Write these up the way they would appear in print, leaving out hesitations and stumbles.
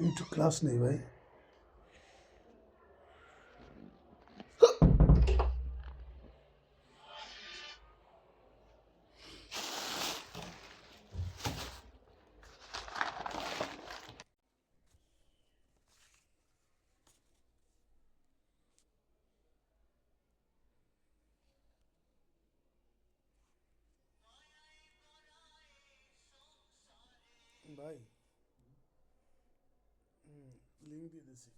একটু ক্লাস নেই ভাই। ভাই লিঙ্ক দিয়ে দিছি।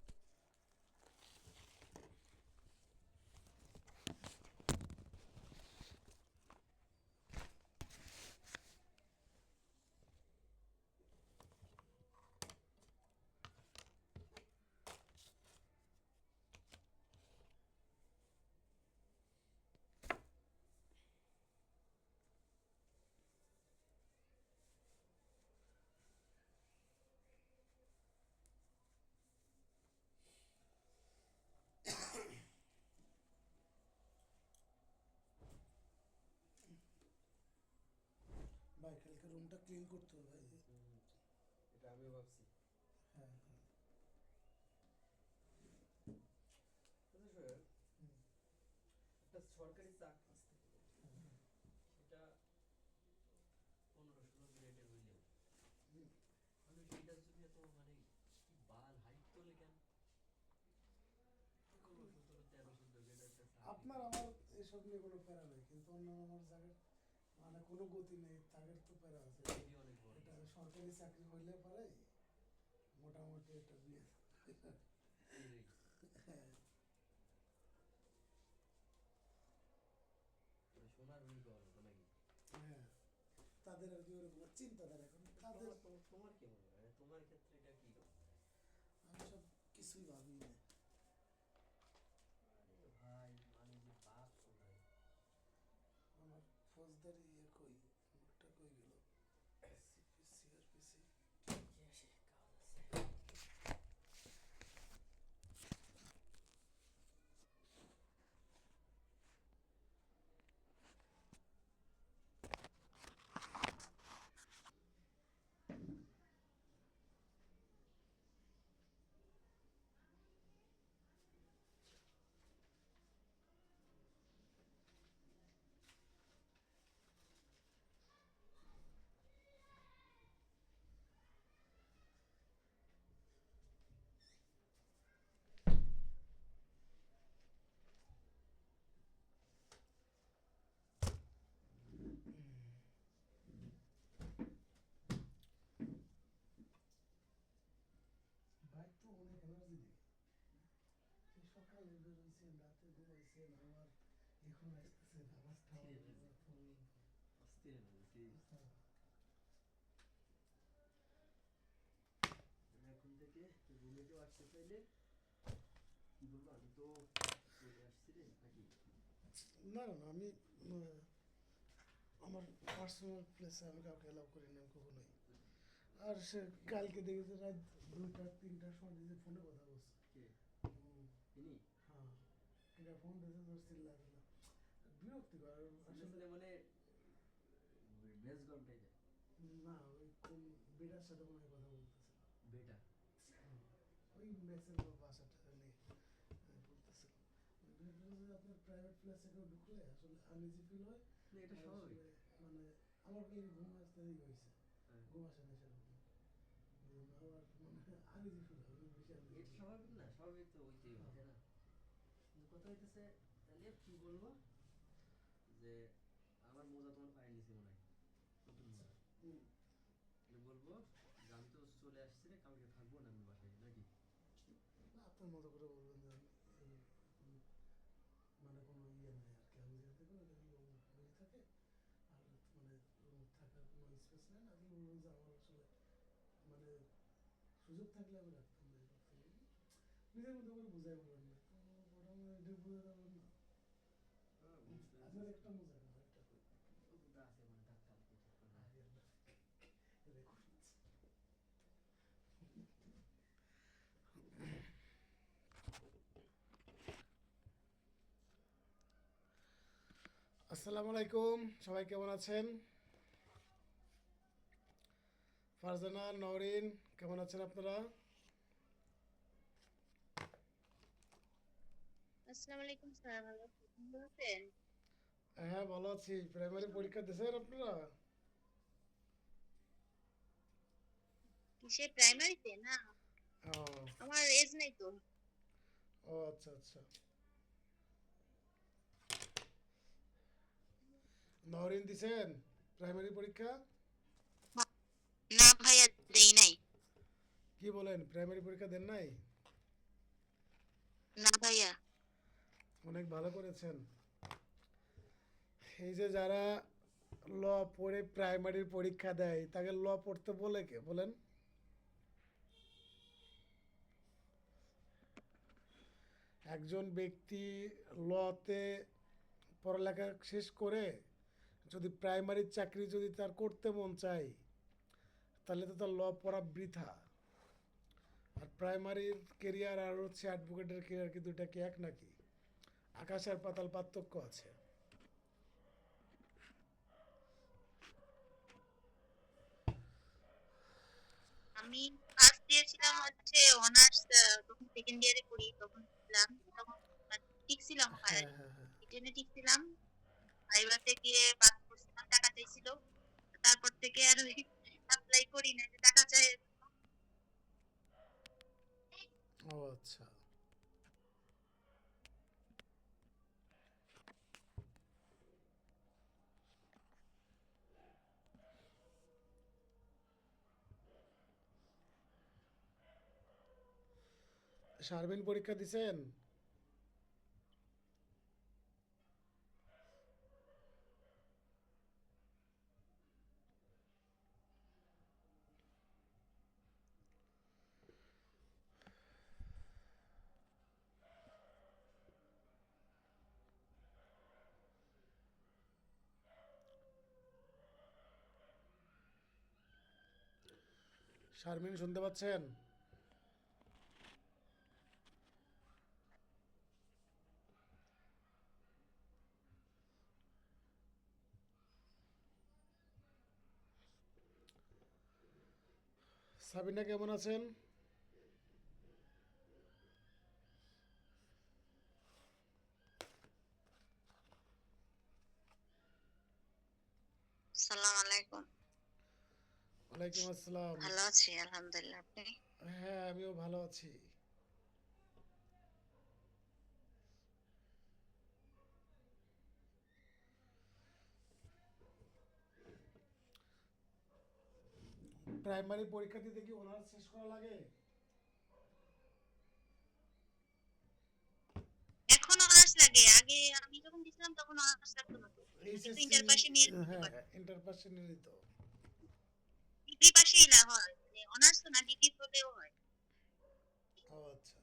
ভাই কালকে রুমটা ক্লিন করতে হবে ভাই। এটা আমিও ভাবছি। হ্যাঁ হ্যাঁ। আচ্ছা সোহেল, একটা সরকারি চাকরি সেটা 15-16 গ্রেডের হইলেও মানে সেটার জন্য এত মানে কি বাল হাইট তোলে কেন? কি করবো 17-13-14 গ্রেডের একটা চাকরি আপনার পাই? আমার এসব নিয়ে কোনো প্যারা নেই, কিন্তু অন্য আমার জায়গার মানে কোনো গতি নেই, তাদের তো প্যারা আছে। চাকরি অনেক বড় এটা কিছু। সরকারি চাকরি হইলে পারে মোটামুটি একটা বিয়ে। এই হ্যাঁ মানে সোনার হরিণ পাওয়ার মতো নাকি? হ্যাঁ। তাদের আর কি ওরকম চিন্তাধারা এখন তাদের। তোমার কি মনে হয় তোমার ক্ষেত্রে এটা কি রকম? আমি সব কিছুই ভাবি না। আরে ভাই মানে যে বাপ কোথায়? আমার ফৌজদারি ইয়ে কই, নোটটা কই গেল? সিআরপিসি। সে কাজ আছে। ভাই তো অনেক এনার্জি দিই। সেই সকালে বেরোইছেন, রাতে ঘুমাইছেন, আবার এখন আসতেছেন, আবার অস্থির এনার্জি, অস্থির এনার্জি সিরিয়াস। এখন থেকে রুমে কেউ আসতে চাইলে কি বলবো, আমি তো চলে আসছি রে নাকি? না না না, আমি আমার পার্সোনাল প্লেসে আমি কাউকে অ্যালাউ করি না কখনোই। আর সে কালকে দেখেছে রাত 2টা 3টার সময় দিয়েছে ফোনে কথা বলছে। কে? হুম, ইনি হ্যাঁ। এটা ফোন দিয়েছে তোর চিল্লা চিল্লা বিরক্তিকর আসলে। ছেলে মানে বেশ গরম টাইপের। না ওই কোন বেটার সাথে মনে হয় কথা বলতেছিল। বেটা? হুম, ওই মেসের বাসাটা নিয়ে বলতেছিল। আপনার প্রাইভেট প্লেসে কেউ ঢুকলে আসলে আনইজি ফিল হয়। না এটা আর স্বাভাবিক। আসলে মানে আমার কাছে ঘুম আসতে দেরি হয়েছে, হ্যাঁ, ঘুম আসে না সেরকম। আবার মানে আনইজি ফিল হয়, অনেক বেশি আনইজি এটা ফিল হয়। স্বাভাবিক না, স্বাভাবিক তো ওইটাই হয় তাই না? কিন্তু কথা হইতেছে তাহলে কি বলবো যে আমার মোজা তোমার পায়ে নিচে মনে হয়, নতুন আচ্ছা। মোজা। হুম। তাহলে বলবো যে আমি তো চলে আসছি রে, কালকে থাকবো না আমি বাসায় নাকি? না, আপনার মতো করে বলবেন যে আমি এই মানে কোনো ইয়ে নাই আর কি, আমি যেখান থেকে হয়ে থাকে আর মানে রুম থাকার কোনো স্পেস নেই না, আপনি বলবেন যে আমার আসলে মানে সুযোগ থাকলে আমি রাখতাম না, এই করতাম না। নিজের মতো করে বোঝাই বলবেন না তো, মোটামুটি বোঝাতে পারবেন না। হ্যাঁ বুঝতে আপনার পারছি। একটা মজা না, একটা কই ও দুটো আছে মানে ধাক্কা লাগবে চক্কর না। আগে রেকর্ড হচ্ছে। আসসালামু আলাইকুম, সবাই কেমন আছেন? ফারজানা, নওরিন, কেমন আছেন আপনারা? আসসালামু আলাইকুম স্যার, ভালো আছেন? হ্যাঁ, ভালো আছি। প্রাইমারি পরীক্ষা দিয়েছেন আপনারা? কিসে, প্রাইমারিতে না? ও, আমার এজ নাই তো। ও আচ্ছা আচ্ছা। নরিন দিছেন প্রাইমারি পরীক্ষা? না ভাইয়া, দেই নাই। কি বলেন, প্রাইমারি পরীক্ষা দেন নাই? না ভাইয়া। অনেক ভালো করেছেন। এই যে যারা ল পড়ে প্রাইমারির পরীক্ষা দেয় তাকে ল পড়তে বলে কে বলেন? একজন ব্যক্তি লতে পড়ালেখা শেষ করে যদি প্রাইমারির চাকরি যদি তার করতে মন চায় তাহলে তো তার ল পড়া বৃথা। আর প্রাইমারির কেরিয়ার আর হচ্ছে অ্যাডভোকেটের কেরিয়ার কি দুইটা কি এক নাকি? আকাশ আর পাতাল পার্থক্য আছে। আমি ফার্স্ট দিয়েছিলাম হচ্ছে অনার্স, তখন সেকেন্ড ইয়ারে পড়ি, তখন ছিলাম, তখন ঠিক ছিলাম, হ্যাঁ হ্যাঁ হ্যাঁ। রিটেনে ঠিক ছিলাম। ভাইভাতে গিয়ে পাস করছিলাম, টাকা চাইছিল। তারপর থেকে আর ওই অ্যাপ্লাই করি না, যে টাকা চাই। ও আচ্ছা। শারমিন পরীক্ষা দিছেন? শারমিন শুনতে পাচ্ছেন? সাবিনা কেমন আছেন? সালাম আলাইকুম। ওয়ালাইকুম আসসালাম। ভালো আছি আলহামদুলিল্লাহ, আপনি? হ্যাঁ, আমিও ভালো আছি। প্রাইমারি পরীক্ষা দিতে কি অনার্স শেষ করা লাগে? এখন অনার্স লাগে, আগে আমি যখন দিছিলাম তখন অনার্স লাগতো না তো। এখন কিন্তু এইচএসসি, ইন্টার পাশে নিয়ে দিতে হ্যাঁ পারে। ইন্টার পাস নিয়ে তো। ডিগ্রি পাশেই না হয়, মানে অনার্স তো না, ডিগ্রি হলেও হয়। ও আচ্ছা।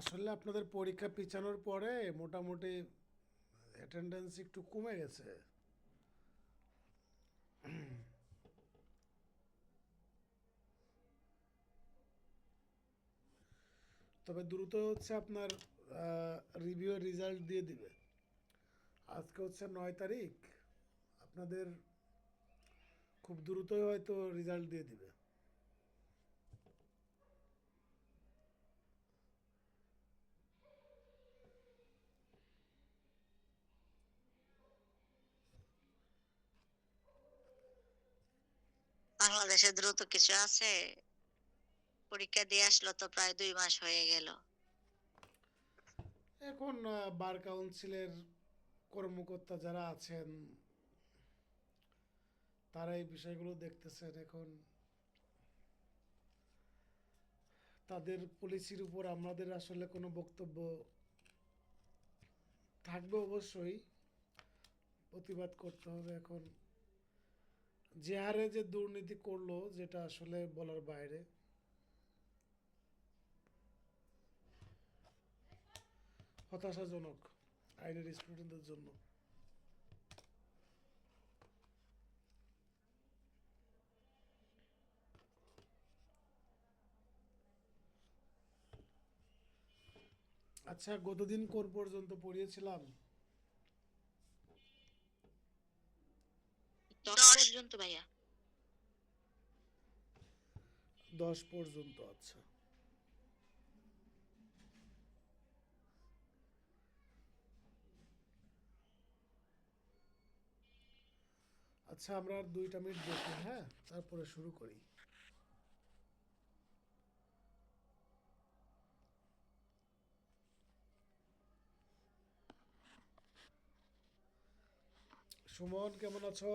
আসলে আপনাদের পরীক্ষা পিছানোর পরে মোটামুটি অ্যাটেন্ডেন্স একটু কমে গেছে। তবে দ্রুত হচ্ছে আপনার রিভিউ রেজাল্ট দিয়ে দিবে। আজকে হচ্ছে 9 তারিখ। আপনাদের খুব দ্রুতই হয়তো রেজাল্ট দিয়ে দিবে। বাংলাদেশে দ্রুত কিছু আছে? পরীক্ষা দিয়ে আসলো তো প্রায় 2 মাস হয়ে গেল। এখন বার কাউন্সিলের কর্মকর্তা যারা আছেন তারা এই বিষয়গুলো দেখতেছেন। এখন তাদের পলিসির উপর আমাদের আসলে কোনো বক্তব্য থাকবে অবশ্যই, প্রতিবাদ করতে হবে। এখন যে হারে যে দুর্নীতি করলো যেটা আসলে বলার বাইরে, হতাশাজনক আইনের স্টুডেন্টদের জন্য। আচ্ছা, গতদিন কোন পর্যন্ত পড়িয়েছিলাম? পর্যন্ত ভাইয়া। 10 পর্যন্ত, আচ্ছা। আচ্ছা, আমরা আর 2টা মিনিট দেখি, হ্যাঁ, তারপরে শুরু করি। সুমন, কেমন আছো?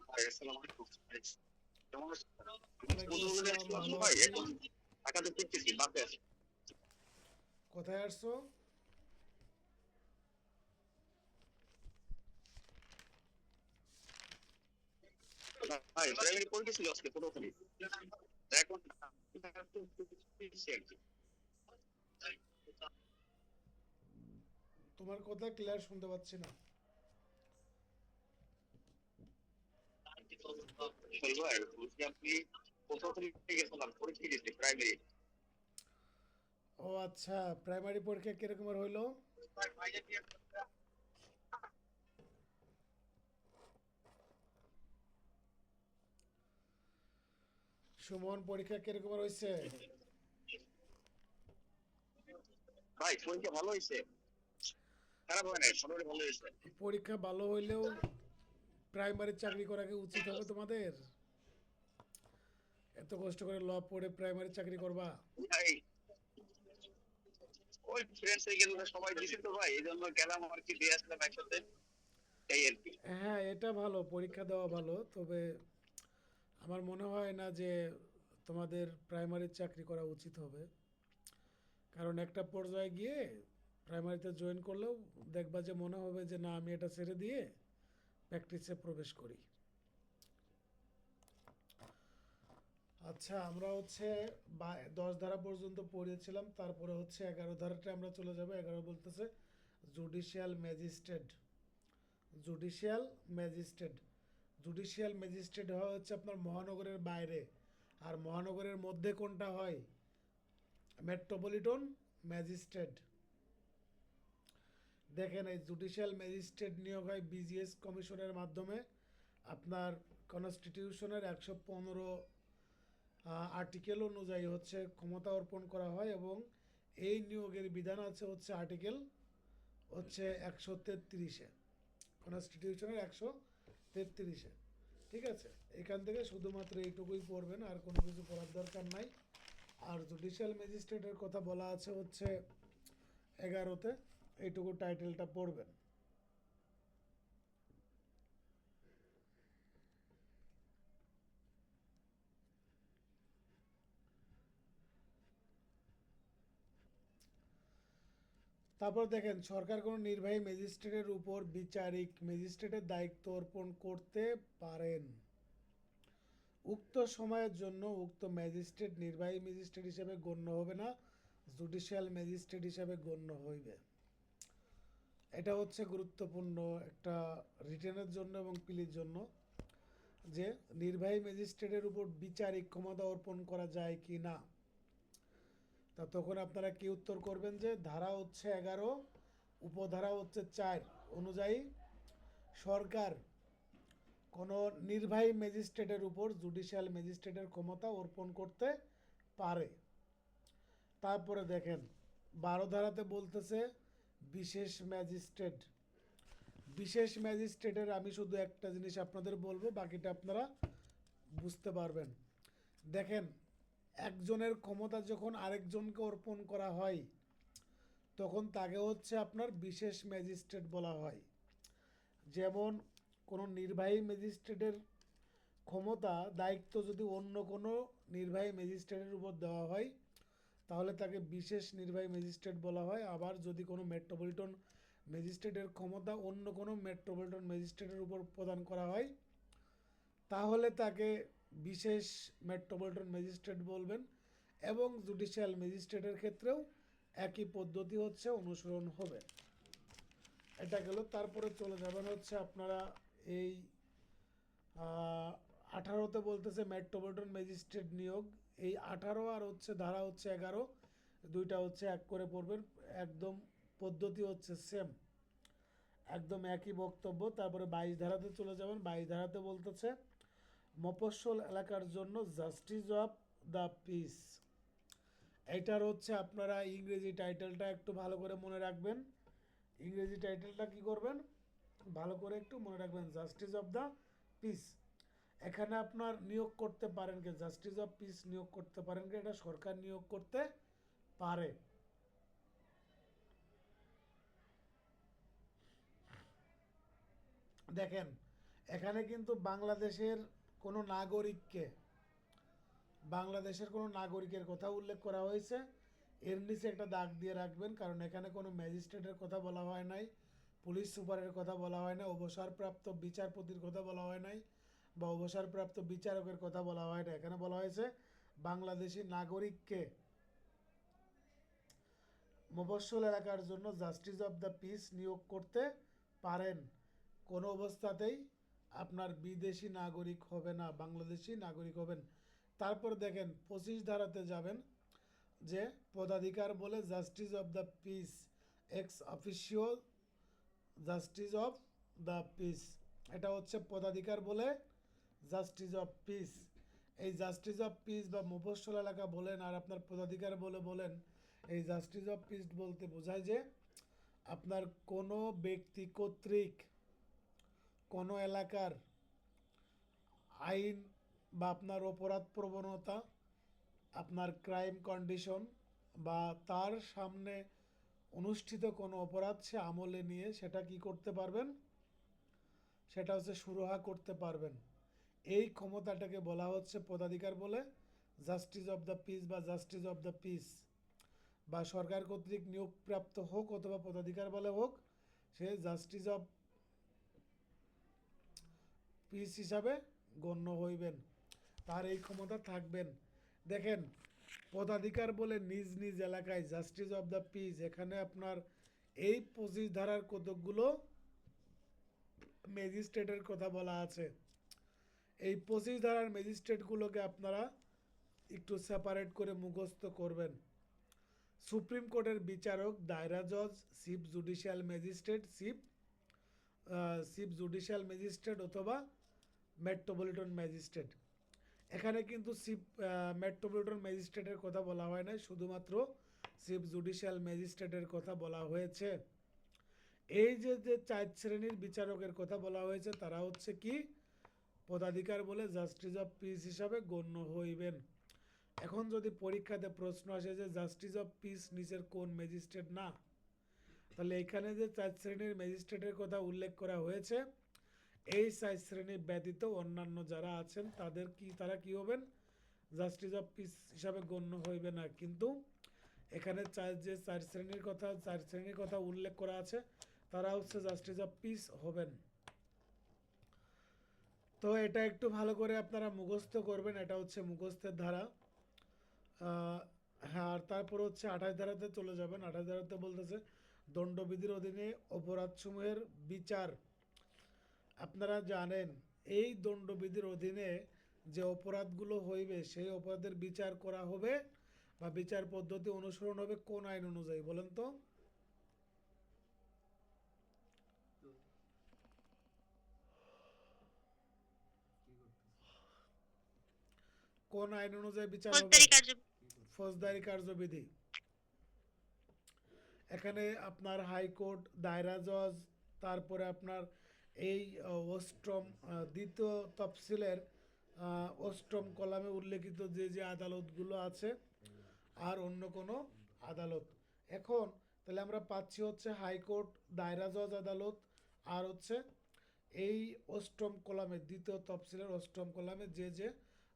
ভাই, আসসালামু আলাইকুম। কেমন আছেন? ওয়ালাইকুম আসসালাম, ভালো ভাই, আছি। এখন ঢাকাতে ফিরতেছি, বাসে আছি। কোথায় আসছো? ভাই, প্রাইমারি পরীক্ষা ছিল আজকে পুরোপুরি। এখন ফিরছি আর কি। তোমার কথা ক্লিয়ার শুনতে পাচ্ছি না। ভাই, বলছি আপনি পুরোপুরি গেছিলাম পরীক্ষা দিতে প্রাইমারি। ও আচ্ছা, প্রাইমারি পরীক্ষা কিরকমের হইলো? সুমন, পরীক্ষা কিরকমের হয়েছে? ভাই, পরীক্ষা ভালো হয়েছে, খারাপ হয় নাই, মোটামুটি ভালো হয়েছে। পরীক্ষা ভালো হইলেও প্রাইমারি চাকরি করা কি উচিত হবে তোমাদের? এত কষ্ট করে ল পড়ে প্রাইমারি চাকরি করবা? ভাই, ওই ফ্রেন্ডস গেলে সবাই দিছে তো ভাই, এই জন্য গেলাম আর কি, দিয়ে আসলাম একসাথে, এই আর কি। হ্যাঁ, এটা ভালো, পরীক্ষা দেওয়া ভালো, তবে আমার মনে হয় না যে তোমাদের প্রাইমারি চাকরি করা উচিত হবে। কারণ একটা পর্যায়ে গিয়ে প্রাইমারিতে জয়েন করলেও দেখবা যে মনে হবে যে না, আমি এটা ছেড়ে দিয়ে প্র্যাকটিসে প্রবেশ করি। আচ্ছা, আমরা হচ্ছে 10 ধারা পর্যন্ত পড়িয়েছিলাম, তারপরে হচ্ছে 11 ধারাতে আমরা চলে যাব। 11 বলতেছে judicial magistrate. Judicial magistrate judicial magistrate হয় হচ্ছে আপনার মহানগরের বাইরে, আর মহানগরের মধ্যে কোনটা হয়? Metropolitan magistrate. দেখেন, এই জুডিশিয়াল ম্যাজিস্ট্রেট নিয়োগ হয় বিজিএস কমিশনের মাধ্যমে। আপনার কনস্টিটিউশনের 115 আর্টিকেল অনুযায়ী হচ্ছে ক্ষমতা অর্পণ করা হয়, এবং এই নিয়োগের বিধান আছে হচ্ছে আর্টিকেল হচ্ছে 133-এ, কনস্টিটিউশনের 133-এ। ঠিক আছে, এখান থেকে শুধুমাত্র এইটুকুই পড়বেন, আর কোনো কিছু পড়ার দরকার নাই। আর জুডিশিয়াল ম্যাজিস্ট্রেটের কথা বলা আছে হচ্ছে 11-তে, এইটুকু টাইটেলটা পড়বেন। তারপর দেখেন, সরকার কোনো নির্বাহী ম্যাজিস্ট্রেটের উপর বিচারিক ম্যাজিস্ট্রেটের দায়িত্ব অর্পণ করতে পারেন। উক্ত সময়ের জন্য উক্ত ম্যাজিস্ট্রেট নির্বাহী ম্যাজিস্ট্রেট হিসেবে গণ্য হবে না, জুডিশিয়াল ম্যাজিস্ট্রেট হিসেবে গণ্য হইবে। এটা হচ্ছে গুরুত্বপূর্ণ একটা রিটেনের জন্য এবং পিলির জন্য, যে নির্বাহী ম্যাজিস্ট্রেটের উপর বিচারিক ক্ষমতা অর্পণ করা যায় কি না। তা তখন আপনারা কি উত্তর করবেন? যে ধারা হচ্ছে 11, উপধারা হচ্ছে 4 অনুযায়ী সরকার কোনো নির্বাহী ম্যাজিস্ট্রেটের উপর জুডিশিয়াল ম্যাজিস্ট্রেটের ক্ষমতা অর্পণ করতে পারে। তারপরে দেখেন, 12 ধারাতে বলতেছে বিশেষ ম্যাজিস্ট্রেট। বিশেষ ম্যাজিস্ট্রেটের আমি শুধু একটা জিনিস আপনাদের বলবো, বাকিটা আপনারা বুঝতে পারবেন। দেখেন, একজনের ক্ষমতা যখন আরেকজনকে অর্পণ করা হয়, তখন তাকে হচ্ছে আপনার বিশেষ ম্যাজিস্ট্রেট বলা হয়। যেমন কোনো নির্বাহী ম্যাজিস্ট্রেটের ক্ষমতা দায়িত্ব যদি অন্য কোনো নির্বাহী ম্যাজিস্ট্রেটের উপর দেওয়া হয়, তাহলে তাকে বিশেষ নির্বাহী ম্যাজিস্ট্রেট বলা হয়। আবার যদি কোনো মেট্রোপলিটন ম্যাজিস্ট্রেটের ক্ষমতা অন্য কোনো মেট্রোপলিটন ম্যাজিস্ট্রেটের উপর প্রদান করা হয়, তাহলে তাকে বিশেষ মেট্রোপলিটন ম্যাজিস্ট্রেট বলবেন। এবং জুডিশিয়াল ম্যাজিস্ট্রেটের ক্ষেত্রেও একই পদ্ধতি হচ্ছে অনুসরণ হবে। এটা গেল। তারপরে চলে যাবেন হচ্ছে আপনারা এই 18তে বলতেছে মেট্রোপলিটন ম্যাজিস্ট্রেট নিয়োগ। এই 18 আর হচ্ছে ধারা হচ্ছে 11 দুইটা হচ্ছে এক করে পড়বেন, একদম পদ্ধতি হচ্ছে সেম, একদম একই বক্তব্য। তারপরে 22 ধারাতে চলে যাবেন। 22 ধারাতে বলতেছে মফস্বল এলাকার জন্য জাস্টিস অফ দ্য পিস। এইটার হচ্ছে আপনারা ইংরেজি টাইটেলটা একটু ভালো করে মনে রাখবেন। ইংরেজি টাইটেলটা কি করবেন, ভালো করে একটু মনে রাখবেন, জাস্টিস অফ দ্য পিস। এখানে আপনার নিয়োগ করতে পারেন কে, জাস্টিস অফ পিস নিয়োগ করতে পারেন কে, এটা সরকার নিয়োগ করতে পারে। দেখেন এখানে কিন্তু বাংলাদেশের কোনো নাগরিকের কথা উল্লেখ করা হয়েছে। এর নিচে একটা দাগ দিয়ে রাখবেন, কারণ এখানে কোনো ম্যাজিস্ট্রেটের কথা বলা হয় নাই, পুলিশ সুপারের কথা বলা হয় না, অবসরপ্রাপ্ত বিচারপতির কথা বলা হয় নাই, বা অবসরপ্রাপ্ত বিচারকের কথা বলা হয় না। এখানে বলা হয়েছে বাংলাদেশি নাগরিককে মফস্বল এলাকার জন্য জাস্টিস অফ দ্য পিস নিয়োগ করতে পারেন। কোনো অবস্থাতেই আপনার বিদেশি নাগরিক হবে না, বাংলাদেশি নাগরিক হবেন। তারপর দেখেন 25 ধারাতে যাবেন, যে পদাধিকার বলে justice of the piece x officio justice of the piece. এটা হচ্ছে পদাধিকার বলে জাস্টিস অফ পিস। এই জাস্টিস অফ পিস বা মফস্বল এলাকা বলেন আর আপনার পদাধিকার বলে বলেন, এই জাস্টিস অফ পিস বলতে বোঝায় যে আপনার কোনো ব্যক্তি কর্তৃক কোনো এলাকার আইন বা আপনার অপরাধ প্রবণতা, আপনার ক্রাইম কন্ডিশন বা তার সামনে অনুষ্ঠিত কোনো অপরাধ সে আমলে নিয়ে সেটা কি করতে পারবেন, সেটা হচ্ছে সুরাহা করতে পারবেন। এই ক্ষমতাটাকে বলা হচ্ছে পদাধিকার বলে জাস্টিস অফ দ্য পিস বা জাস্টিস অফ দ্য পিস, বা সরকার কর্তৃক নিয়োগপ্রাপ্ত হোক অথবা পদাধিকার বলে হোক, সে জাস্টিস অফ পিস হিসাবে গণ্য হইবেন, তার এই ক্ষমতা থাকবেন। দেখেন পদাধিকার বলে নিজ নিজ এলাকায় জাস্টিস অফ দ্য পিস, এখানে আপনার এই 25 ধারার কতকগুলো ম্যাজিস্ট্রেটের কথা বলা আছে। এই 25 ধারার ম্যাজিস্ট্রেটগুলোকে আপনারা একটু সেপারেট করে মুখস্থ করবেন। সুপ্রিম কোর্টের বিচারক, দায়রা জজ, chief judicial magistrate, chief judicial magistrate অথবা মেট্রোপলিটন ম্যাজিস্ট্রেট। এখানে কিন্তু চিফ মেট্রোপলিটন ম্যাজিস্ট্রেটের কথা বলা হয় না, শুধুমাত্র চিফ জুডিশিয়াল ম্যাজিস্ট্রেটের কথা বলা হয়েছে। এই যে যে 4 শ্রেণীর বিচারকের কথা বলা হয়েছে তারা হচ্ছে কি পদাধিকার বলে জাস্টিস অফ পিস হিসাবে গণ্য হইবেন। এখন যদি পরীক্ষাতে প্রশ্ন আসে যে জাস্টিস অফ পিস নিচের কোন ম্যাজিস্ট্রেট না, তাহলে এখানে যে 4 শ্রেণীর ম্যাজিস্ট্রেটের কথা উল্লেখ করা হয়েছে, এই 4 শ্রেণী ব্যতীত অন্যান্য যারা আছেন তারা কি হবেন, জাস্টিস অফ পিস হিসাবে গণ্য হইবে না। কিন্তু এখানে 4 শ্রেণীর কথা উল্লেখ করা আছে তারা হচ্ছে জাস্টিস অফ পিস হবেন। তো এটা একটু ভালো করে আপনারা মুখস্থ করবেন, এটা হচ্ছে মুখস্থের ধারা। হ্যাঁ, আর তারপর হচ্ছে 28 ধারাতে চলে যাবেন। 28 ধারাতে বলতেছে দণ্ডবিধির অধীনে অপরাধসমূহের বিচার। আপনারা জানেন এই দণ্ডবিধির অধীনে যে অপরাধগুলো হইবে সেই অপরাধের বিচার করা হবে বা বিচার পদ্ধতি অনুসরণ হবে কোন আইন অনুযায়ী বলেন তো? কোন আইন অনুযায়ী বিচার হবে? ফৌজদারি কার্য ফৌজদারি কার্যবিধি। এখানে আপনার হাইকোর্ট, দায়রা জজ, তারপরে আপনার এই অষ্টম দ্বিতীয় তফসিলের অষ্টম কলামে উল্লেখিত যে যে আদালতগুলো আছে আর অন্য কোনো আদালত। এখন তাহলে আমরা পাচ্ছি হচ্ছে হাইকোর্ট, দায়রা জজ আদালত, আর হচ্ছে এই অষ্টম কলামে দ্বিতীয় তফসিলের অষ্টম কলামে যে যে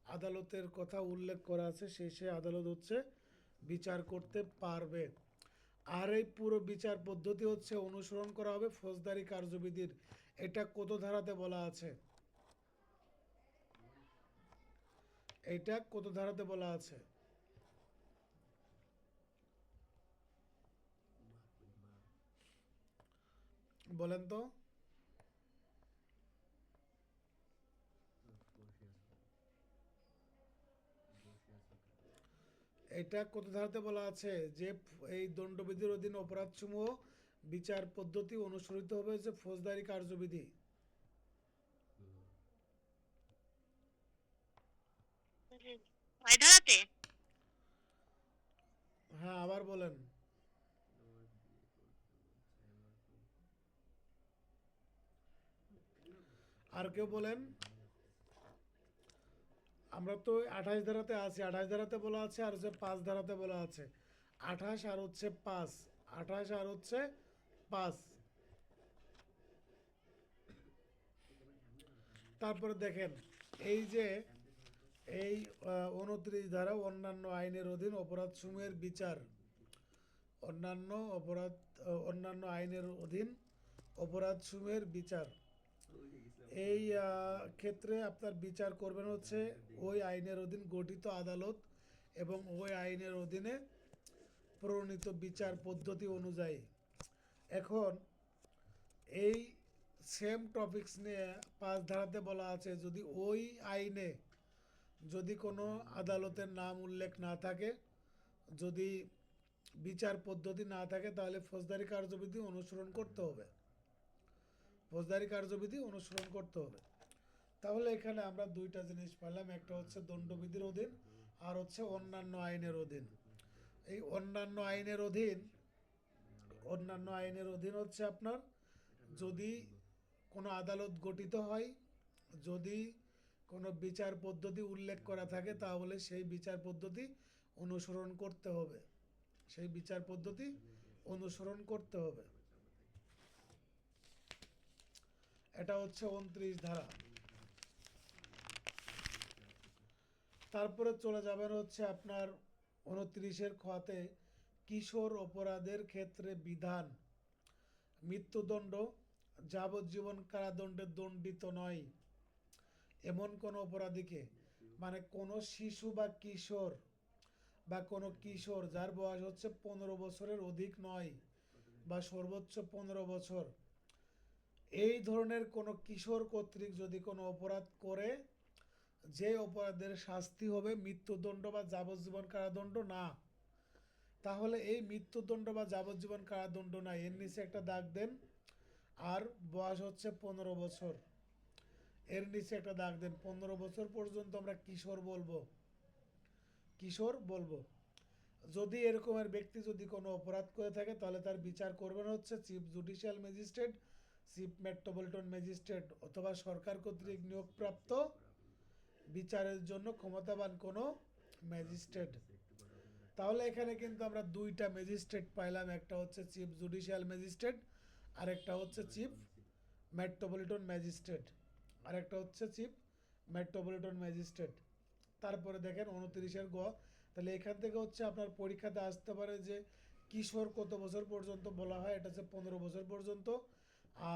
আদালতের কথা উল্লেখ করা আছে সেই আদালত হচ্ছে বিচার করতে পারবে। আর এই পুরো বিচার পদ্ধতি হচ্ছে অনুসরণ করা হবে ফৌজদারি কার্যবিধির। এটা কত ধারাতে বলা আছে? এটা কত ধারাতে বলা আছে বলেন তো? এটা কত ধারাতে বলা আছে যে এই দণ্ডবিধির অধীন অপরাধসমূহ বিচার পদ্ধতি অনুসরিত হবে যে ফৌজদারি কার্যবিধি। কয় ধারাতে? হ্যাঁ, আবার বলেন। আর কেউ বলেন। আমরা তো 28 ধারাতে আছি, 28 ধারাতে বলা আছে আর হচ্ছে 5 ধারাতে বলা আছে। 28 আর হচ্ছে 5, 28 আর হচ্ছে 5। তারপরে দেখেন এই যে এই 29 ধারা অন্যান্য আইনের অধীন অপরাধসমূহের বিচার, অন্যান্য অপরাধ অন্যান্য আইনের অধীন অপরাধসমূহের বিচার। এই ক্ষেত্রে আপনার বিচার করবেন হচ্ছে ওই আইনের অধীন গঠিত আদালত এবং ওই আইনের অধীনে প্রণীত বিচার পদ্ধতি অনুযায়ী। এখন এই সেম টপিকস নিয়ে 5 ধারাতে বলা আছে যদি ওই আইনে যদি কোনো আদালতের নাম উল্লেখ না থাকে, যদি বিচার পদ্ধতি না থাকে, তাহলে ফৌজদারি কার্যবিধি অনুসরণ করতে হবে। ফৌজদারি কার্যবিধি অনুসরণ করতে হবে। তাহলে এখানে আমরা দুইটা জিনিস পেলাম, একটা হচ্ছে দণ্ডবিধির অধীন আর হচ্ছে অন্যান্য আইনের অধীন। এই অন্যান্য আইনের অধীন হচ্ছে আপনার যদি কোনো আদালত গঠিত হয়, যদি কোনো বিচার পদ্ধতি উল্লেখ করা থাকে, তাহলে সেই বিচার পদ্ধতি অনুসরণ করতে হবে, সেই বিচার পদ্ধতি অনুসরণ করতে হবে। এটা হচ্ছে 29 ধারা। তারপরে চলে যাবেন হচ্ছে আপনার 29-এর খতে কিশোর অপরাধের ক্ষেত্রে বিধান। মৃত্যুদণ্ড যাবজ্জীবন কারাদণ্ডে দণ্ডিত নয় এমন কোনো অপরাধীকে, মানে কোনো শিশু বা কিশোর বা কোনো কিশোর যার বয়স হচ্ছে 15 বছরের অধিক নয় বা সর্বোচ্চ 15 বছর, এই ধরনের কোনো কিশোর কর্তৃক যদি কোনো অপরাধ করে, যে অপরাধের শাস্তি হবে মৃত্যুদণ্ড বা যাবজ্জীবন কারাদণ্ড না, তাহলে এই মৃত্যুদণ্ড বা যাবজ্জীবন কারাদণ্ড না, এর নিচে একটা দাগ দেন। আর বয়স হচ্ছে 15 বছর, এর নিচে একটা দাগ দেন। 15 বছর পর্যন্ত আমরা কিশোর বলবো, কিশোর বলবো। যদি এরকমের ব্যক্তি যদি কোনো অপরাধ করে থাকে, তাহলে তার বিচার করবেন হচ্ছে chief judicial magistrate, chief metropolitan magistrate অথবা সরকার কর্তৃক নিয়োগপ্রাপ্ত বিচারের জন্য ক্ষমতাবান কোনো ম্যাজিস্ট্রেট। তাহলে এখানে কিন্তু আমরা দুইটা ম্যাজিস্ট্রেট পাইলাম, একটা হচ্ছে চিফ জুডিশিয়াল ম্যাজিস্ট্রেট আর একটা হচ্ছে চিফ মেট্রোপলিটন ম্যাজিস্ট্রেট, আর একটা হচ্ছে চিফ মেট্রোপলিটন ম্যাজিস্ট্রেট। তারপরে দেখেন 29-এর গ, তাহলে এখান থেকে হচ্ছে আপনার পরীক্ষাতে আসতে পারে যে কিশোর কত বছর পর্যন্ত বলা হয়, এটা হচ্ছে 15 বছর পর্যন্ত।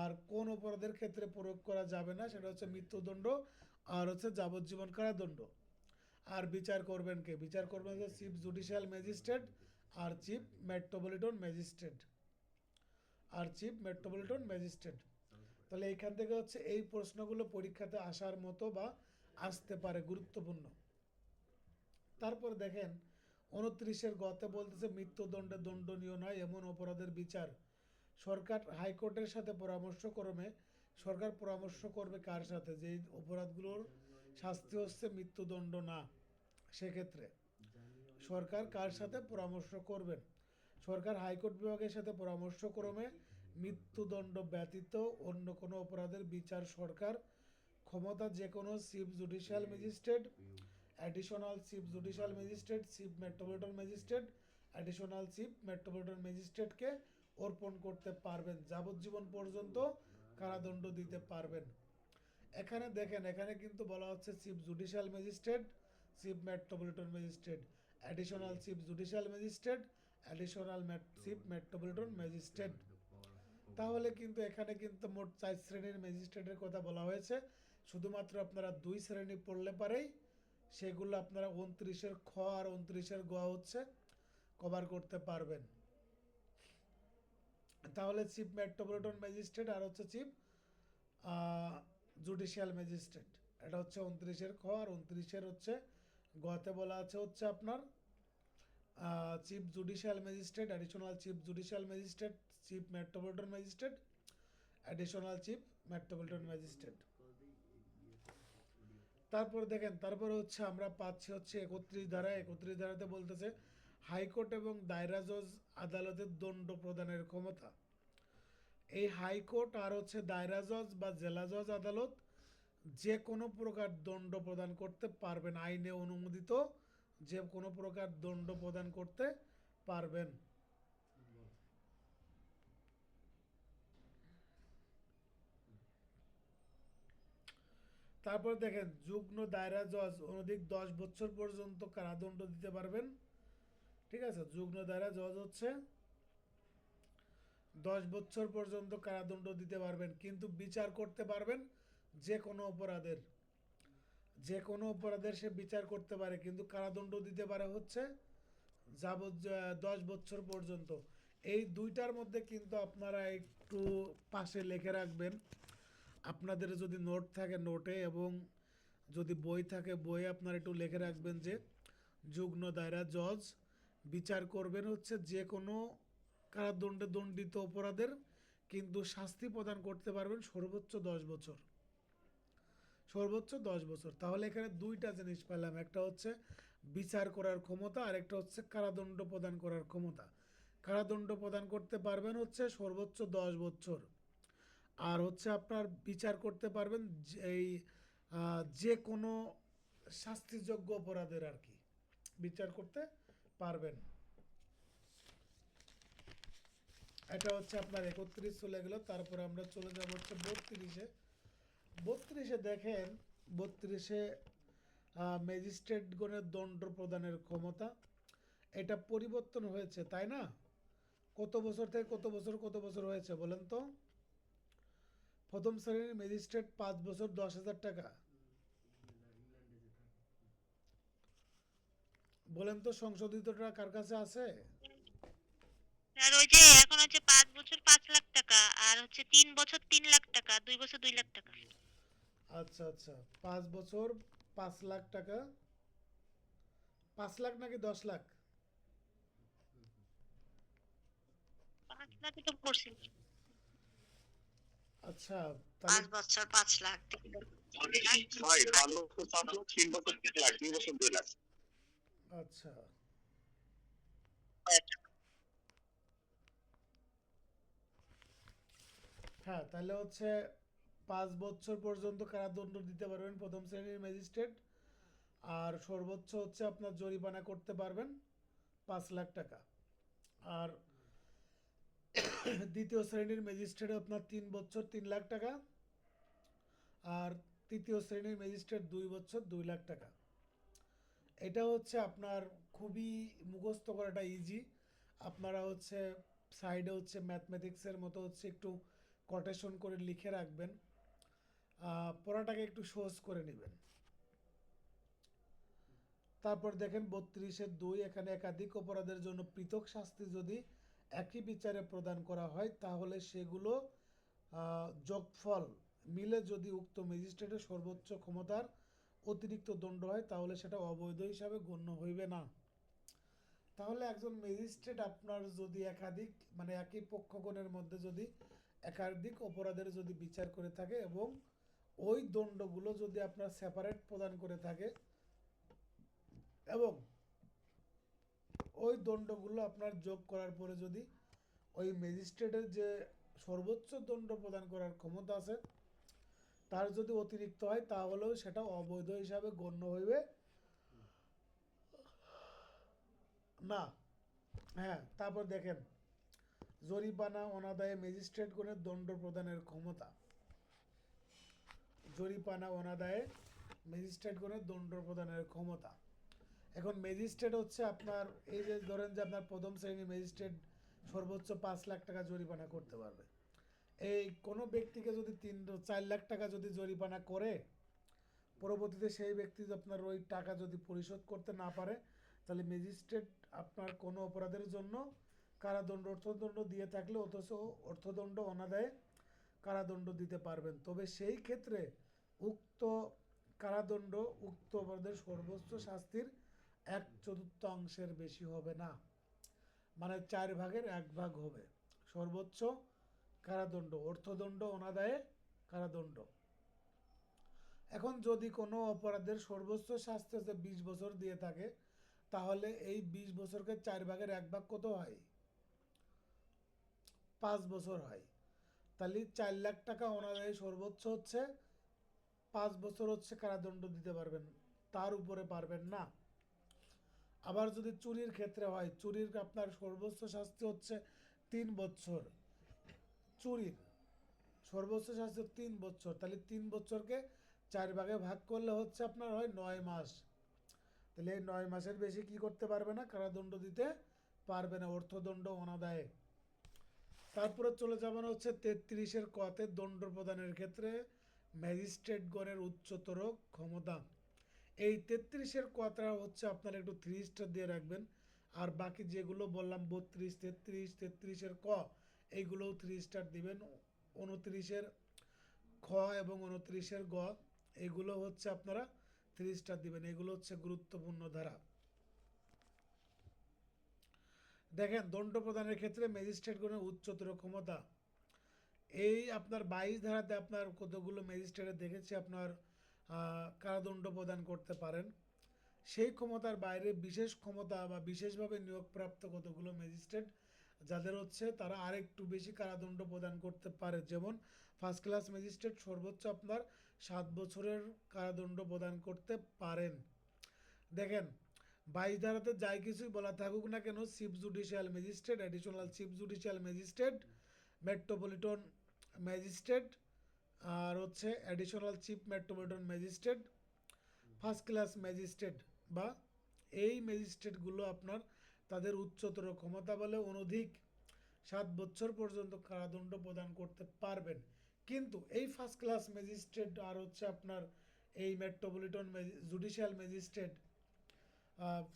আর কোন অপরাধের ক্ষেত্রে প্রয়োগ করা যাবে না, সেটা হচ্ছে মৃত্যুদণ্ড আর হচ্ছে যাবজ্জীবন কারাদণ্ড। আর বিচার করবেন কে? বিচার করবেন হচ্ছে চিফ জুডিশিয়াল ম্যাজিস্ট্রেট আর চিফ মেট্রোপলিটন ম্যাজিস্ট্রেট, আর চিফ মেট্রোপলিটন ম্যাজিস্ট্রেট। তাহলে এইখান থেকে হচ্ছে এই প্রশ্নগুলো পরীক্ষাতে আসার মতো বা আসতে পারে, গুরুত্বপূর্ণ। তারপর দেখেন 29-এর গতে বলতেছে মৃত্যুদণ্ডে দণ্ডনীয় নয় এমন অপরাধের বিচার সরকার হাইকোর্টের সাথে পরামর্শক্রমে, সরকার পরামর্শ করবে কার সাথে? যে অপরাধগুলোর শাস্তি হচ্ছে মৃত্যুদণ্ড না, সেক্ষেত্রে সরকার কার সাথে পরামর্শ করবেন? সরকার হাইকোর্ট বিভাগের সাথে পরামর্শক্রমে মৃত্যুদণ্ড ব্যতীত অন্য কোনো অপরাধের বিচার সরকার ক্ষমতা যে কোনো chief judicial magistrate, additional chief judicial magistrate, chief metropolitan magistrate, additional chief metropolitan ম্যাজিস্ট্রেটকে অর্পণ করতে পারবেন, যাবজ্জীবন পর্যন্ত কারাদণ্ড দিতে পারবেন। এখানে দেখেন, এখানে কিন্তু বলা হচ্ছে chief judicial magistrate, chief metropolitan magistrate, additional chief judicial magistrate, additional chief metropolitan magistrate. তাহলে কিন্তু এখানে কিন্তু মোট 4 শ্রেণীর ম্যাজিস্ট্রেটের কথা বলা হয়েছে। শুধুমাত্র আপনারা 2 শ্রেণী পড়লে পারেই সেগুলো আপনারা 29-এর খ আর 29-এর গ হচ্ছে কভার করতে পারবেন। তাহলে চিফ মেট্রোপলিটন ম্যাজিস্ট্রেট আর হচ্ছে চিফ জুডিশিয়াল ম্যাজিস্ট্রেট, এটা হচ্ছে 29-এর খ। আর 29-এর হচ্ছে গতে বলা আছে হচ্ছে আপনার chief judicial magistrate, additional chief judicial magistrate, chief metropolitan magistrate, additional chief metropolitan magistrate. তারপর দেখেন, তারপরে হচ্ছে আমরা পাচ্ছি হচ্ছে 31 ধারা। 31 ধারাতে বলতেছে হাইকোর্ট এবং দায়রা জজ আদালতের দণ্ড প্রদানের ক্ষমতা। এই হাইকোর্ট আর হচ্ছে দায়রা জজ বা জেলা জজ আদালত যে কোনো প্রকার দণ্ড প্রদান করতে পারবেন, আইনে অনুমোদিত যে কোনো প্রকার দণ্ড প্রদান করতে পারবেন। তারপর দেখেন, যুগ্ম দায়রা জজ অনধিক 10 বছর পর্যন্ত কারাদণ্ড দিতে পারবেন। ঠিক আছে, যুগ্ম দায়রা জজ হচ্ছে 10 বছর পর্যন্ত কারাদণ্ড দিতে পারবেন, কিন্তু বিচার করতে পারবেন যে কোনো অপরাধের। যে কোনো অপরাধের সে বিচার করতে পারে, কিন্তু কারাদণ্ড দিতে পারে হচ্ছে 10 বছর পর্যন্ত। এই দুইটার মধ্যে কিন্তু আপনারা একটু পাশে লিখে রাখবেন, আপনাদের যদি নোট থাকে নোটে, এবং যদি বই থাকে বইয়ে আপনারা একটু লিখে রাখবেন যে যুগ্ম দায়রা জজ বিচার করবেন হচ্ছে যে কোনো কারাদণ্ডে দণ্ডিত অপরাধের, কিন্তু শাস্তি প্রদান করতে পারবেন সর্বোচ্চ 10 বছর, সর্বোচ্চ 10 বছর। তাহলে এখানে দুইটা জিনিস পেলাম, একটা হচ্ছে বিচার করার ক্ষমতা, আর একটা হচ্ছে কারাদণ্ড প্রদান করার ক্ষমতা। কারাদণ্ড প্রদান করতে পারবেন হচ্ছে সর্বোচ্চ 10 বছর, আর হচ্ছে আপনার বিচার করতে পারবেন এই যে কোনো শাস্তিযোগ্য অপরাধের আর কি বিচার করতে পারবেন। এটা হচ্ছে আপনার 31 চলে গেল। তারপরে আমরা চলে যাব হচ্ছে 32-এ। 32-এ দেখেন, 32-এ ম্যাজিস্ট্রেটগণের দণ্ড প্রদানের ক্ষমতা। এটা পরিবর্তন হয়েছে তাই না? কত বছর থেকে কত বছর হয়েছে বলেন তো? প্রথম শ্রেণীর ম্যাজিস্ট্রেট 5 বছর 10,000 টাকা। বলেন তো সংশোধিতটা কার কাছে আছে? আর ওই যে এখন হচ্ছে 5 বছর 5 লাখ টাকা, আর হচ্ছে 3 বছর 3 লাখ টাকা, 2 বছর 2 লাখ টাকা। আচ্ছা আচ্ছা, 5 বছর 5 লাখ টাকা। 5 লাখ নাকি 10 লাখ? 5 লাখই তো পড়ছিল। আচ্ছা, তাহলে 5 বছর 5 লাখ। ভাই 5 বছর 5 লাখ, 3 বছর 3 লাখ, 2 বছর 2 লাখ। আচ্ছা, হ্যাঁ, তাহলে হচ্ছে 5 বছর পর্যন্ত কারাদণ্ড দিতে পারবেন প্রথম শ্রেণীর ম্যাজিস্ট্রেট, আর সর্বোচ্চ হচ্ছে আপনার জরিমানা করতে পারবেন 5 লাখ টাকা। আর দ্বিতীয় শ্রেণীর ম্যাজিস্ট্রেট আপনার 3 বছর 3 লাখ টাকা, আর তৃতীয় শ্রেণীর ম্যাজিস্ট্রেট 2 বছর 2 লাখ টাকা। এটা হচ্ছে আপনার খুবই মুখস্থ করাটা ইজি। আপনারা হচ্ছে সাইডে হচ্ছে ম্যাথমেটিক্সের মতো হচ্ছে একটু কোটেশন করে লিখে রাখবেন, পড়াটাকে একটু সহজ করে নেবেন। তারপর দেখেন 32-2, এখানে একাধিক অপরাধের জন্য পৃথক শাস্তি যদি একই বিচারে প্রদান করা হয়, তাহলে সেগুলো যোগফল মিলে যদি উক্ত ম্যাজিস্ট্রেটের সর্বোচ্চ ক্ষমতার অতিরিক্ত দণ্ড হয়, তাহলে সেটা অবৈধ হিসাবে গণ্য হইবে না। তাহলে একজন ম্যাজিস্ট্রেট আপনার যদি একাধিক মানে একই পক্ষগণের মধ্যে যদি একাধিক অপরাধের যদি বিচার করে থাকে, এবং ওই দণ্ডগুলো যদি আপনার সেপারেট প্রদান করে থাকে, এবং ওই দণ্ডগুলো আপনার যোগ করার পরে যদি ওই ম্যাজিস্ট্রেটের যে সর্বোচ্চ দণ্ড প্রদান করার ক্ষমতা আছে তার যদি অতিরিক্ত হয়, তাহলেও সেটা অবৈধ হিসাবে গণ্য হইবে না। হ্যাঁ, তারপর দেখেন জরিমানা অনাদায়ে ম্যাজিস্ট্রেটগণের দণ্ড প্রদানের ক্ষমতা। জরিমানা অনাদায়ে ম্যাজিস্ট্রেটগণের দণ্ড প্রদানের ক্ষমতা। এখন ম্যাজিস্ট্রেট হচ্ছে আপনার এই যে ধরেন যে আপনার প্রথম শ্রেণীর ম্যাজিস্ট্রেট সর্বোচ্চ 5 লাখ টাকা জরিমানা করতে পারবে। এই কোনো ব্যক্তিকে যদি 4 লাখ টাকা যদি জরিমানা করে, পরবর্তীতে সেই ব্যক্তি আপনার ওই টাকা যদি পরিশোধ করতে না পারে, তাহলে ম্যাজিস্ট্রেট আপনার কোনো অপরাধের জন্য কারাদণ্ড অর্থদণ্ড দিয়ে থাকলে অথচ অর্থদণ্ড অনাদায়ে কারাদণ্ড দিতে পারবেন। তবে সেই ক্ষেত্রে উক্ত কারাদণ্ড উক্ত অপরাধের সর্বোচ্চ শাস্তির 1/4 বেশি হবে না, মানে 4/1 হবে। সর্বোচ্চ কারাদণ্ড, অর্থদণ্ড অনাদায়ে কারাদণ্ড। এখন যদি কোনো অপরাধের সর্বোচ্চ শাস্তি হচ্ছে 20 বছর দিয়ে থাকে, তাহলে এই 20 বছরকে 4/1 কত হয়? 5 বছর হয়। তাহলে 4 লাখ টাকা অনাদায়ে সর্বোচ্চ হচ্ছে 5 বছর হচ্ছে কারাদণ্ড দিতে পারবেন, তার উপরে পারবেন না। আবার যদি চুরির ক্ষেত্রে হয়, চুরির আপনার সর্বোচ্চ শাস্তি হচ্ছে 3 বছর। চুরির সর্বোচ্চ শাস্তি 3 বছর, তাহলে 3 বছরকে 4 ভাগে করলে হচ্ছে আপনার হয় 9 মাস। তাহলে এই 9 মাসের বেশি কি করতে পারবে না? কারাদণ্ড দিতে পারবে না, অর্থদণ্ড অনাদায়ে। তারপরে চলে যাবেন হচ্ছে 33-এর কতে, দণ্ড প্রদানের ক্ষেত্রে ম্যাজিস্ট্রেটগণের উচ্চতর ক্ষমতা। এই 33-এর কতটা হচ্ছে আপনারা একটু 3 স্টার দিয়ে রাখবেন, আর বাকি যেগুলো বললাম 32, 33, 33-এর ক, এইগুলোও 3 স্টার দিবেন। 29-এর খ এবং 29-এর গ, এগুলো হচ্ছে আপনারা 3 স্টার দিবেন। এগুলো হচ্ছে গুরুত্বপূর্ণ ধারা। দেখেন, দণ্ড প্রদানের ক্ষেত্রে ম্যাজিস্ট্রেটগণের উচ্চতর ক্ষমতা, এই আপনার 22 ধারাতে আপনার কতগুলো ম্যাজিস্ট্রেট দেখেছি আপনার কারাদণ্ড প্রদান করতে পারেন। সেই ক্ষমতার বাইরে বিশেষ ক্ষমতা বা বিশেষভাবে নিয়োগপ্রাপ্ত কতগুলো ম্যাজিস্ট্রেট যাদের হচ্ছে তারা আরেকটু বেশি কারাদণ্ড প্রদান করতে পারে। যেমন ফার্স্ট ক্লাস ম্যাজিস্ট্রেট সর্বোচ্চ আপনার 7 বছরের কারাদণ্ড প্রদান করতে পারেন। দেখেন, 22 ধারাতে যাই কিছুই বলা থাকুক না কেন, chief judicial magistrate, additional chief judicial magistrate, metropolitan magistrate, আর হচ্ছে additional chief metropolitan magistrate, first class magistrate বা এই ম্যাজিস্ট্রেটগুলো আপনার তাদের উচ্চতর ক্ষমতা বলে অনধিক 7 বছর পর্যন্ত কারাদণ্ড প্রদান করতে পারবেন। কিন্তু এই ফার্স্ট ক্লাস ম্যাজিস্ট্রেট আর হচ্ছে আপনার এই metropolitan judicial magistrate,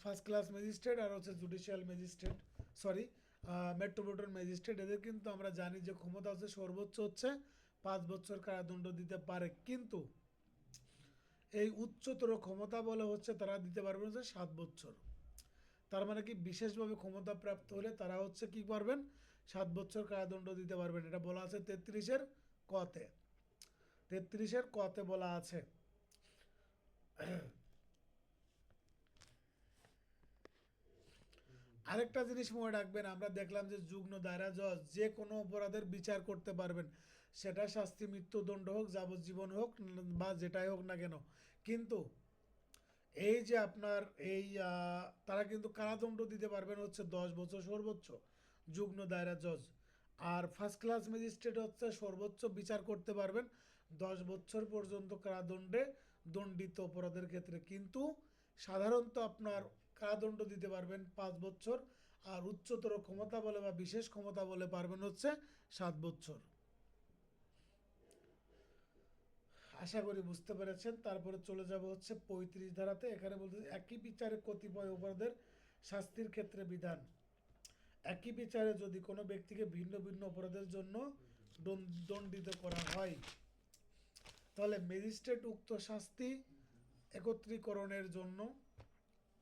first class magistrate আর হচ্ছে judicial magistrate, sorry metropolitan magistrate, এদের কিন্তু আমরা জানি যে ক্ষমতা হচ্ছে সর্বোচ্চ হচ্ছে 5 বছর কারাদণ্ড দিতে পারে। কিন্তু এই উচ্চতর ক্ষমতা বলে হচ্ছে তারা দিতে পারবেন হচ্ছে 7 বছর। তার মানে কি, বিশেষভাবে ক্ষমতা প্রাপ্ত হলে তারা হচ্ছে কি পারবেন? 7 বছর কারাদণ্ড দিতে পারবেন। এটা বলা আছে 33-এর কতে, 33-এর কতে বলা আছে। আরেকটা জিনিস মনে রাখবেন, আমরা দেখলাম যে যুগ্ম দায়রা জজ যে কোনো অপরাধের বিচার করতে পারবেন, সেটা শাস্তি মৃত্যুদণ্ড হোক, যাবজ্জীবন হোক বা যেটাই হোক না কেন। কিন্তু এই যে আপনার এই তারা কিন্তু কারাদণ্ড দিতে পারবেন হচ্ছে 10 বছর সর্বোচ্চ, যুগ্ম দায়রা জজ। আর ফার্স্ট ক্লাস ম্যাজিস্ট্রেট হচ্ছে সর্বোচ্চ বিচার করতে পারবেন 10 বছর পর্যন্ত কারাদণ্ডে দণ্ডিত অপরাধের ক্ষেত্রে। কিন্তু সাধারণত আপনার কারাদণ্ড দিতে পারবেন 5 বছর, আর উচ্চতর ক্ষমতা বলে বা বিশেষ ক্ষমতা বলে পারবেন হচ্ছে 7 বছর। আশা করি বুঝতে পেরেছেন। তারপরে চলে যাব হচ্ছে 35 ধারাতে। এখানে বলতে একই বিচারে কতিপয় অপরাধের শাস্তির ক্ষেত্রে বিধান। একই বিচারে যদি কোনো ব্যক্তিকে ভিন্ন ভিন্ন অপরাধের জন্য দণ্ডিত করা হয়, তাহলে ম্যাজিস্ট্রেট উক্ত শাস্তি একত্রীকরণের জন্য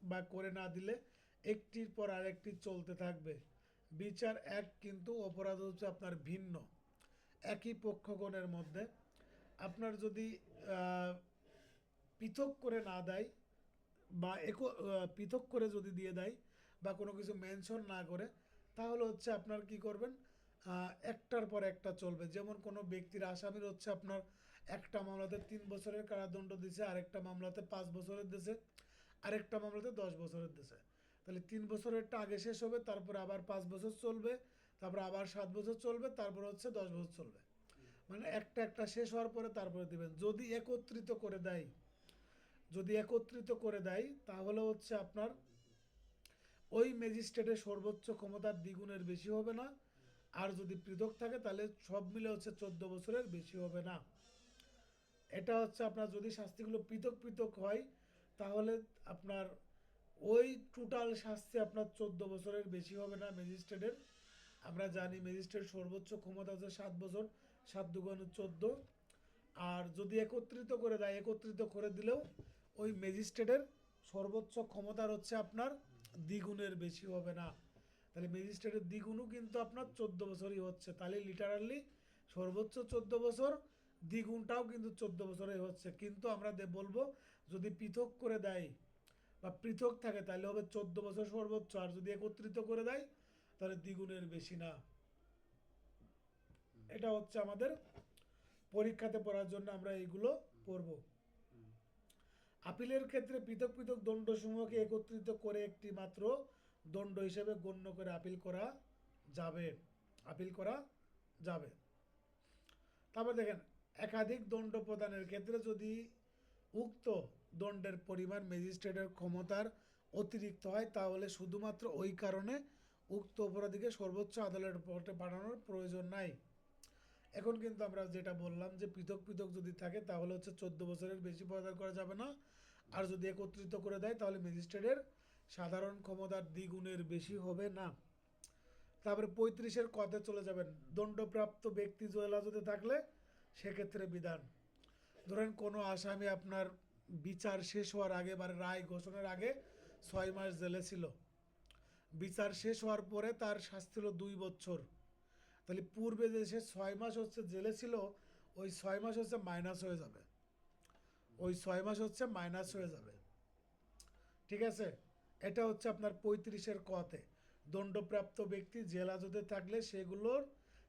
বা করে না দিলে একটির পর আরেকটি চলতে থাকবে। বিচার এক, কিন্তু অপরাধ হচ্ছে আপনার ভিন্ন। একই পক্ষগণের মধ্যে আপনার যদি পৃথক করে না দেয় বা পৃথক করে যদি দিয়ে দেয় বা কোনো কিছু মেনশন না করে, তাহলে হচ্ছে আপনার কি করবেন, একটার পর একটা চলবে। যেমন কোনো ব্যক্তির আসামির হচ্ছে আপনার একটা মামলাতে 3 বছরের কারাদণ্ড দিছে, আরেকটা মামলাতে 5 বছরের দিছে, আরেকটা মামলাতে 10 বছরের দিছে। তাহলে 3 বছরেরটা আগে শেষ হবে, তারপরে আবার 5 বছর চলবে, তারপরে আবার 7 বছর চলবে, তারপরে হচ্ছে 10 বছর চলবে। মানে একটা একটা শেষ হওয়ার পরে তারপরে দিবেন। যদি একত্রিত করে দেয় তাহলে হচ্ছে আপনার ওই ম্যাজিস্ট্রেটের সর্বোচ্চ ক্ষমতার দ্বিগুণের বেশি হবে না। আর যদি পৃথক থাকে তাহলে সব মিলে হচ্ছে 14 বছরের বেশি হবে না। এটা হচ্ছে আপনার যদি শাস্তিগুলো পৃথক পৃথক হয়, তাহলে আপনার ওই টোটাল শাস্তি আপনার 14 বছরের বেশি হবে না ম্যাজিস্ট্রেটের। আমরা জানি ম্যাজিস্ট্রেট সর্বোচ্চ ক্ষমতা হচ্ছে 7 বছর, 7 দুগুণ 14। আর যদি একত্রিত করে দিলেও ওই ম্যাজিস্ট্রেটের সর্বোচ্চ ক্ষমতার হচ্ছে আপনার দ্বিগুণের বেশি হবে না। তাহলে ম্যাজিস্ট্রেটের দ্বিগুণও কিন্তু আপনার 14 বছরই হচ্ছে, তাহলে লিটারালি সর্বোচ্চ 14 বছর, দ্বিগুণটাও কিন্তু 14 বছরই হচ্ছে। কিন্তু আমরা বলবো যদি পৃথক করে দেয় বা পৃথক থাকে তাহলে হবে 14 বছর সর্বোচ্চ, আর যদি একত্রিত করে দেয় তাহলে দ্বিগুণের বেশি না। এটা হচ্ছে আমাদের পরীক্ষাতে পড়ার জন্য আমরা এইগুলো পড়ব। আপিলের ক্ষেত্রে পৃথক পৃথক দণ্ডসমূহকে একত্রিত করে একটি মাত্র দণ্ড হিসেবে গণ্য করে আপিল করা যাবে। আপিল করা যাবে। তারপর দেখেন, একাধিক দণ্ড প্রদানের ক্ষেত্রে যদি উক্ত দণ্ডের পরিমাণ ম্যাজিস্ট্রেটের ক্ষমতার অতিরিক্ত হয় তাহলে শুধুমাত্র ওই কারণে উক্ত অপরাধীকে সর্বোচ্চ আদালতে পাঠানোর প্রয়োজন নাই। এখন কিন্তু আমরা যেটা বললাম যে পৃথক পৃথক যদি থাকে তাহলে হচ্ছে 14 বছরের বেশি প্রদান করা যাবে না, আর যদি একত্রিত করে দেয় তাহলে ম্যাজিস্ট্রেটের সাধারণ ক্ষমতার দ্বিগুণের বেশি হবে না। তারপরে 35-এর কতে চলে যাবেন, দণ্ডপ্রাপ্ত ব্যক্তি জেলহাজতে থাকলে সেক্ষেত্রে বিধান। ধরেন কোনো আসামি আপনার বিচার শেষ হওয়ার আগে বা রায় ঘোষণার আগে 6 মাস জেলে ছিল, বিচার শেষ হওয়ার পরে তার শাস্তি হলো 2 বছর, তাহলে পূর্বে যে সে 6 মাস হচ্ছে জেলে ছিল ওই 6 মাস হচ্ছে মাইনাস হয়ে যাবে, ওই 6 মাস হচ্ছে মাইনাস হয়ে যাবে। ঠিক আছে, এটা হচ্ছে আপনার 35-এর কতে। দণ্ডপ্রাপ্ত ব্যক্তি জেল হাজতে থাকলে সেগুলোর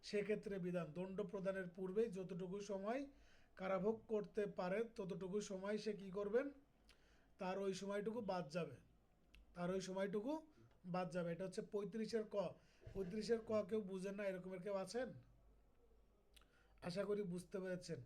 সেক্ষেত্রে বিধান, দণ্ড প্রদানের পূর্বেই যতটুকু সময় কারাভোগ করতে পারে ততটুকু সময় সে কি করবেন, তার ওই সময়টুকু বাদ যাবে, তার ওই সময়টুকু বাদ যাবে। এটা হচ্ছে 35-এর ক। 35-এর ক কেউ বুঝেন না এরকমের কেউ আছেন? আশা করি বুঝতে পেরেছেন।